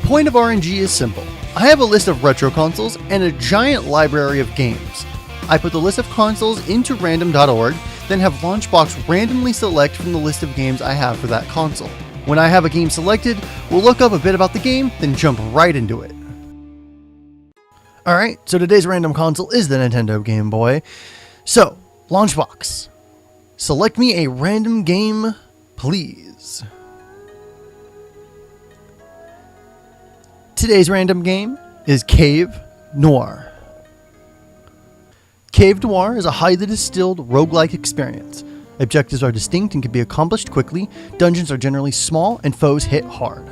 point of RNG is simple. I have a list of retro consoles and a giant library of games. I put the list of consoles into random.org, then have Launchbox randomly select from the list of games I have for that console. When I have a game selected, we'll look up a bit about the game, then jump right into it. Alright, so today's random console is the Nintendo Game Boy. So, Launchbox, select me a random game, please. Today's random game is Cave Noire. Cave Noire is a highly distilled roguelike experience. Objectives are distinct and can be accomplished quickly, dungeons are generally small, and foes hit hard.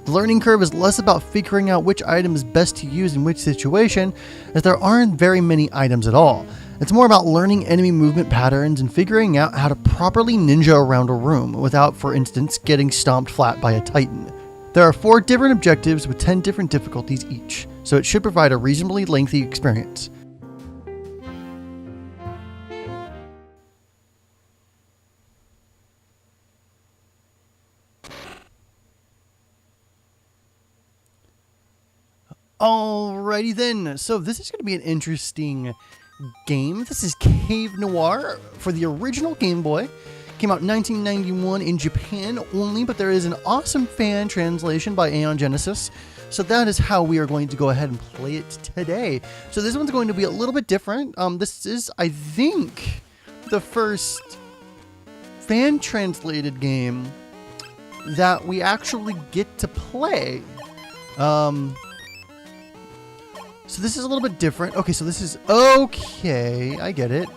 The learning curve is less about figuring out which item is best to use in which situation, as there aren't very many items at all. It's more about learning enemy movement patterns and figuring out how to properly ninja around a room without, for instance, getting stomped flat by a titan. There are 4 different objectives with 10 different difficulties each, so it should provide a reasonably lengthy experience. Alrighty then, so this is going to be an interesting game. This is Cave Noire for the original Game Boy. Came out in 1991 in Japan only, but there is an awesome fan translation by Aeon Genesis. So that is how we are going to go ahead and play it today. So this one's going to be a little bit different. This is, I think, the first fan translated game that we actually get to play. So this is a little bit different. Okay, so this is... Okay, I get it.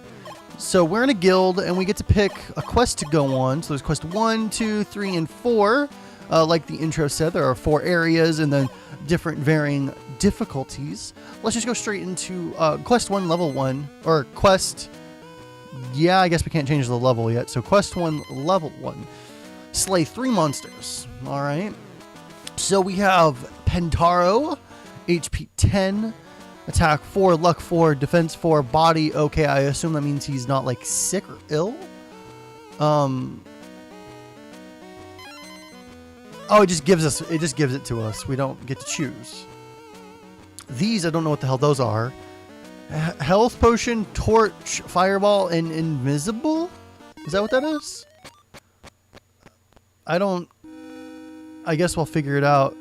So we're in a guild, and we get to pick a quest to go on. So there's quest 1, 2, 3, and 4. Like the intro said, there are 4 areas, and then different varying difficulties. Let's just go straight into quest 1, level 1. Or quest... Yeah, I guess we can't change the level yet. So quest 1, level 1. Slay 3 monsters. Alright. So we have Pentaro, HP 10, attack 4, luck 4, defense 4, body. Okay, I assume that means he's not like sick or ill. Oh, it just gives it to us. We don't get to choose. These, I don't know what the hell those are. Health potion, torch, fireball, and invisible? Is that what that is? I guess we'll figure it out.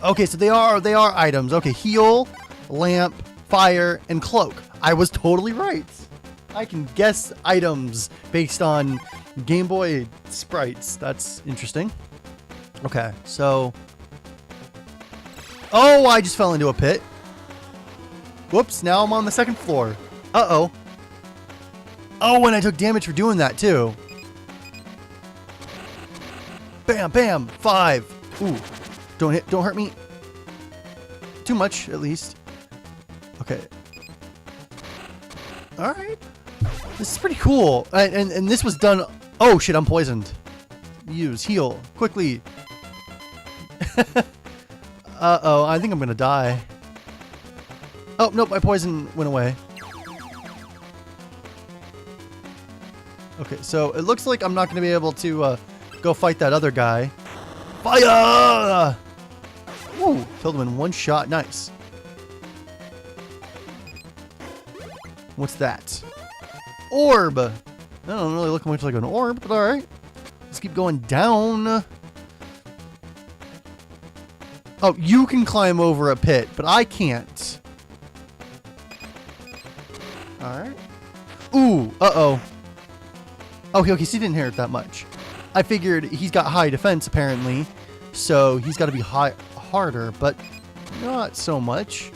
Okay, so they are items. Okay, heal, lamp, fire, and cloak. I was totally right. I can guess items based on Game Boy sprites. That's interesting. Okay, so... Oh, I just fell into a pit. Whoops, now I'm on the 2nd floor. Uh-oh. Oh, and I took damage for doing that, too. Bam, bam, 5. Ooh. Don't hurt me. Too much, at least. Okay. Alright. This is pretty cool. And this was done... Oh, shit, I'm poisoned. Use, heal, quickly. Uh-oh, I think I'm gonna die. Oh, nope, my poison went away. Okay, so it looks like I'm not gonna be able to go fight that other guy. Fire! Woo! Killed him in 1 shot. Nice. What's that? Orb! I don't really look much like an orb, but alright. Let's keep going down. Oh, you can climb over a pit, but I can't. Alright. Ooh, uh-oh. Okay, so he didn't hurt that much. I figured he's got high defense, apparently. So he's got to be harder, but not so much.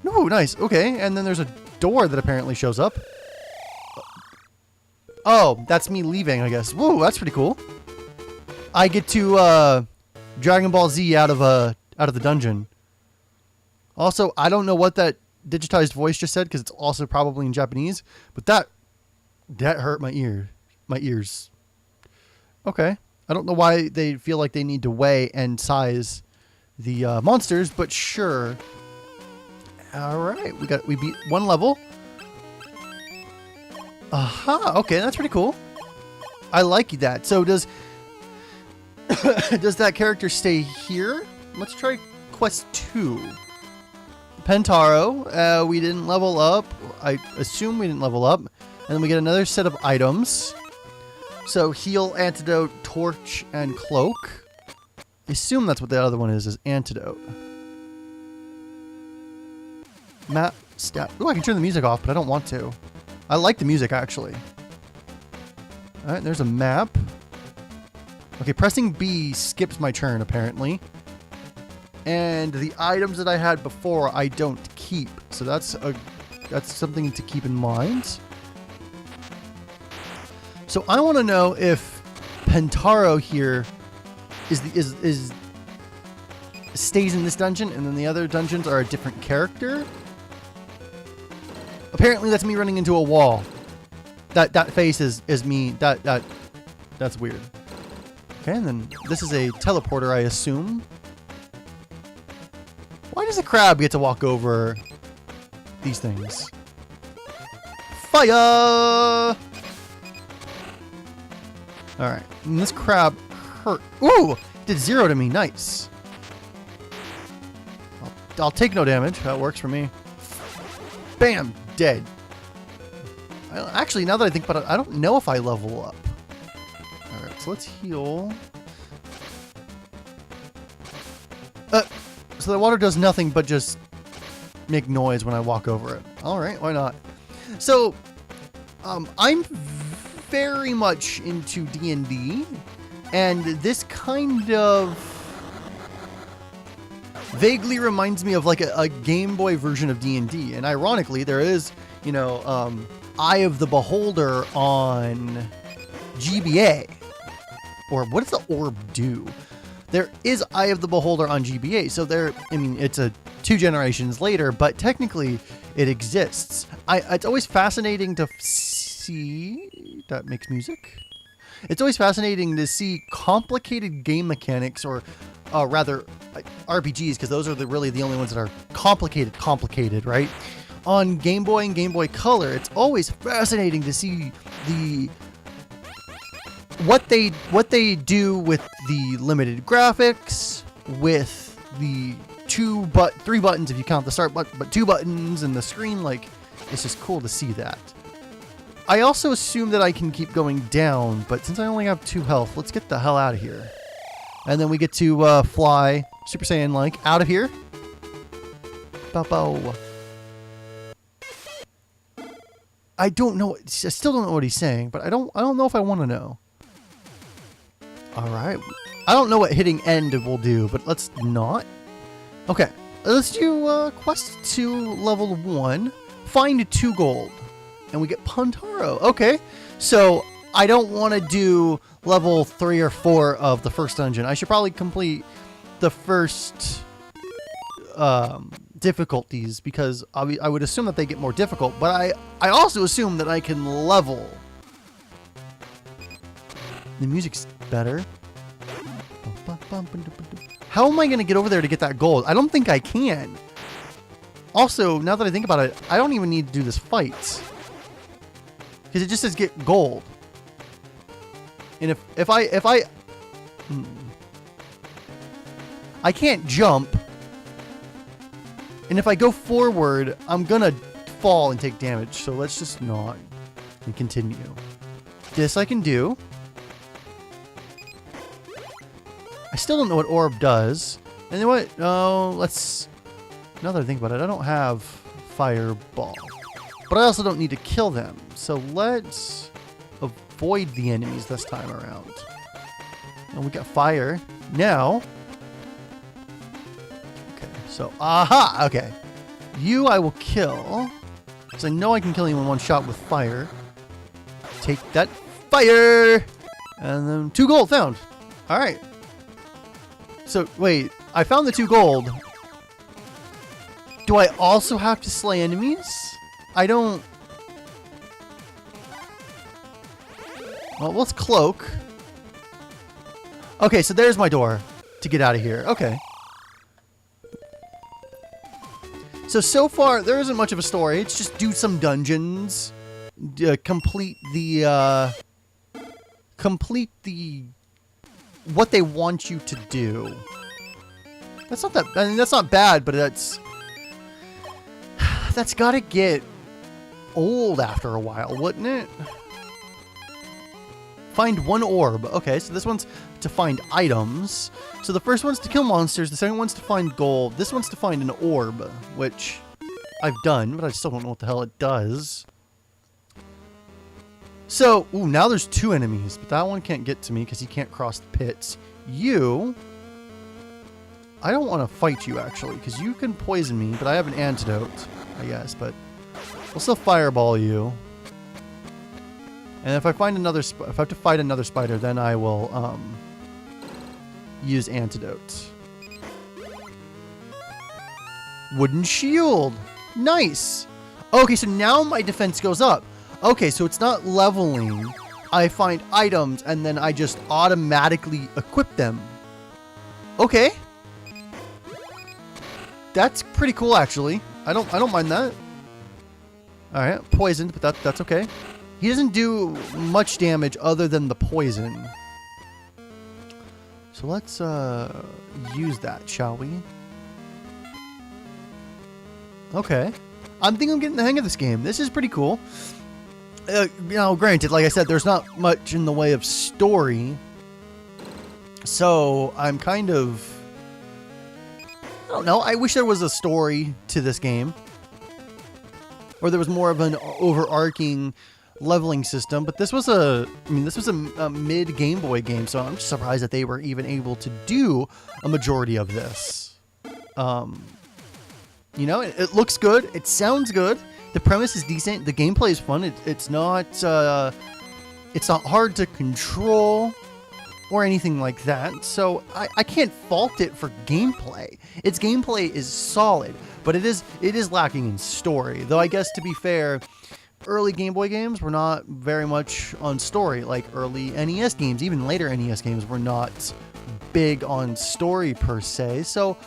No, nice. Okay, and then there's a door that apparently shows up. Oh, that's me leaving, I guess. Whoa, that's pretty cool. I get to Dragon Ball Z out of the dungeon. Also, I don't know what that digitized voice just said because it's also probably in Japanese, but that hurt my ears. Okay. I don't know why they feel like they need to weigh and size the monsters, but sure. All right, we beat 1 level. Aha, okay, that's pretty cool. I like that. So does Does that character stay here? Let's try quest 2. Pentaro. We didn't level up. I assume we didn't level up. And then we get another set of items. So heal, antidote, torch, and cloak. I assume that's what the other one is antidote. Map stat. Oh, I can turn the music off, but I don't want to. I like the music, actually. Alright, there's a map. Okay, pressing B skips my turn, apparently. And the items that I had before, I don't keep. So that's something to keep in mind. So I want to know if Pentaro here stays in this dungeon, and then the other dungeons are a different character. Apparently, that's me running into a wall. That face is me. That's weird. Okay, and then this is a teleporter, I assume. Why does a crab get to walk over these things? Fire! Alright, and this crab hurt. Ooh! Did 0 to me. Nice. I'll take no damage. That works for me. Bam! Dead. Actually, now that I think about it, I don't know if I level up. Alright, so let's heal. So the water does nothing but just make noise when I walk over it. Alright, why not? So, I'm very much into D&D, and this kind of vaguely reminds me of like a Game Boy version of D&D. And ironically, there is, you know, Eye of the Beholder on GBA. Or what does the orb do? There is Eye of the Beholder on GBA. So there, I mean, it's 2 generations later, but technically it exists. It's always fascinating to see. That makes music. It's always fascinating to see complicated game mechanics, or rather RPGs, because those are really the only ones that are complicated, right? On Game Boy and Game Boy Color, it's always fascinating to see what they do with the limited graphics, with the 3 buttons if you count the start button, but 2 buttons and the screen. Like, it's just cool to see that. I also assume that I can keep going down, but since I only have 2 health, let's get the hell out of here. And then we get to fly Super Saiyan-like out of here. Bow. I don't know. I still don't know what he's saying, but I don't know if I want to know. All right. I don't know what hitting end will do, but let's not. Okay. Let's do quest 2 level 1. Find 2 gold. And we get Pentaro. Okay. So I don't want to do level 3 or 4 of the first dungeon. I should probably complete the first difficulties, because I would assume that they get more difficult, but I also assume that I can level. The music's better. How am I going to get over there to get that gold? I don't think I can. Also, now that I think about it, I don't even need to do this fight, because it just says get gold. And if I can't jump, and if I go forward, I'm gonna fall and take damage. So let's just not and continue. This I can do. I still don't know what orb does. And then what? Oh, let's. Now that I think about it, I don't have fireball, but I also don't need to kill them. So let's avoid the enemies this time around. And we got fire now. Okay, so aha. Okay, you I will kill, because I know I can kill you in one shot with fire. Take that fire, and then 2 gold found. All right. So wait, I found the 2 gold. Do I also have to slay enemies? I don't. Well, let's cloak. Okay, so there's my door to get out of here. Okay. So far, there isn't much of a story. It's just do some dungeons, complete the what they want you to do. That's not that, I mean, that's not bad, but that's gotta get old after a while, wouldn't it? Find one orb. Okay, so this one's to find items. So the first one's to kill monsters, the second one's to find gold, this one's to find an orb, which I've done, but I still don't know what the hell it does. So, ooh, now there's 2 enemies, but that one can't get to me because he can't cross the pits. You, I don't want to fight you actually, because you can poison me, but I have an antidote, I guess, but we'll still fireball you. And if I find another, if I have to fight another spider, then I will use antidote. Wooden shield, nice. Okay, so now my defense goes up. Okay, so it's not leveling. I find items and then I just automatically equip them. Okay, that's pretty cool actually. I don't mind that. All right, poisoned, but that's okay. He doesn't do much damage other than the poison. So let's use that, shall we? Okay. I think I'm getting the hang of this game. This is pretty cool. You know, granted, like I said, there's not much in the way of story. So I'm kind of... I don't know. I wish there was a story to this game. Or there was more of an overarching leveling system, but this was a mid Game Boy game, so I'm just surprised that they were even able to do a majority of this. You know, it looks good, it sounds good, the premise is decent, the gameplay is fun. It's not hard to control or anything like that, so I can't fault it for gameplay. Its gameplay is solid, but it is lacking in story. Though I guess, to be fair, early Game Boy games were not very much on story, like early NES games. Even later NES games were not big on story per se, so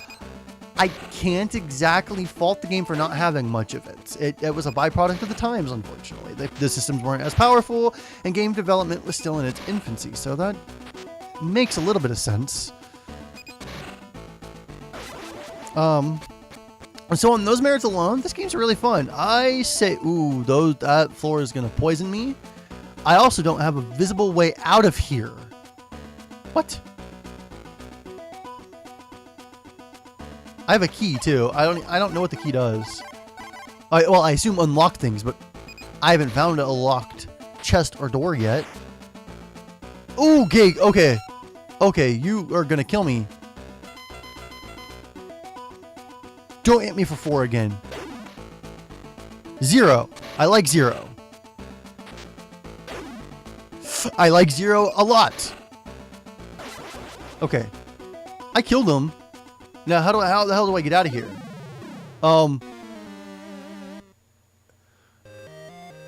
I can't exactly fault the game for not having much of it. It was a byproduct of the times, unfortunately. The systems weren't as powerful, and game development was still in its infancy, so that makes a little bit of sense. So on those merits alone, this game's really fun. I say, ooh, that floor is gonna poison me. I also don't have a visible way out of here. What? I have a key too. I don't know what the key does. Well, I assume unlock things, but I haven't found a locked chest or door yet. Okay, okay. Okay, you are gonna kill me. Don't hit me for 4 again. 0. I like 0. I like 0 a lot. Okay. I killed him. Now, how the hell do I get out of here?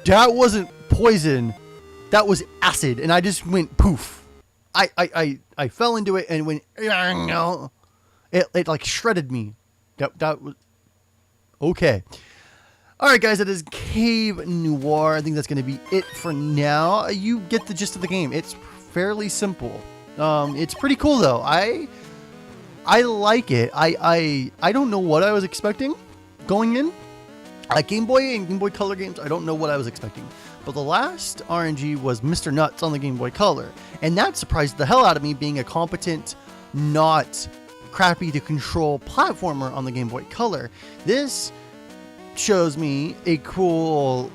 That wasn't poison. That was acid, and I just went poof. I fell into it and went. It like shredded me. That was okay. All right, guys, that is Cave Noire. I think that's going to be it for now. You get the gist of the game. It's fairly simple. It's pretty cool though. I like it. I don't know what I was expecting going in. Game Boy and Game Boy Color games, I don't know what I was expecting. But the last RNG was Mr. Nuts on the Game Boy Color, and that surprised the hell out of me, being a competent, not crappy to control platformer on the Game Boy Color. This shows me a cool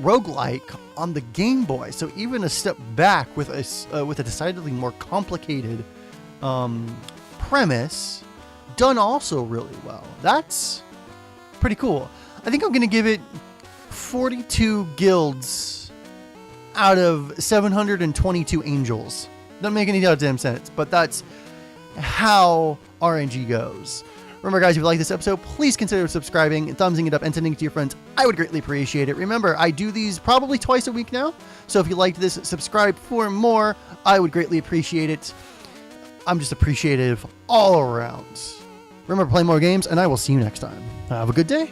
roguelike on the Game Boy, so even a step back with a decidedly more complicated premise, done also really well. That's pretty cool. I think I'm gonna give it 42 guilds out of 722 angels. Doesn't make any goddamn sense, but that's how RNG goes. Remember, guys, if you like this episode, please consider subscribing, thumbsing it up, and sending it to your friends. I would greatly appreciate it. Remember, I do these probably twice a week now, so if you liked this, subscribe for more. I would greatly appreciate it. I'm just appreciative all around. Remember, play more games, and I will see you next time. Have a good day.